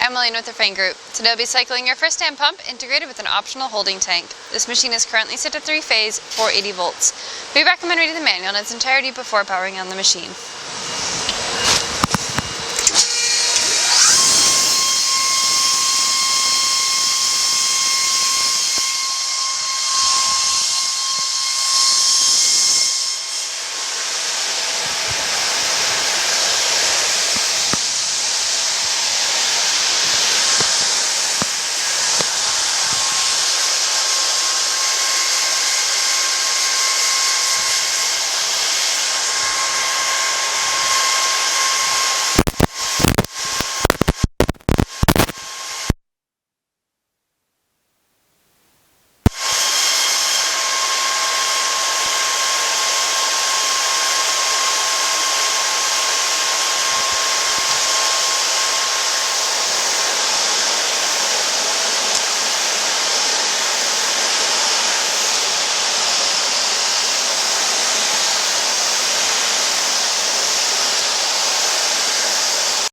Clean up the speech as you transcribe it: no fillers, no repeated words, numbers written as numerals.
Emily with the Frain Group. Today I'll be cycling your Fristam pump integrated with an optional holding tank. This machine is currently set to 3-phase, 480 volts. We recommend reading the manual in its entirety before powering on the machine.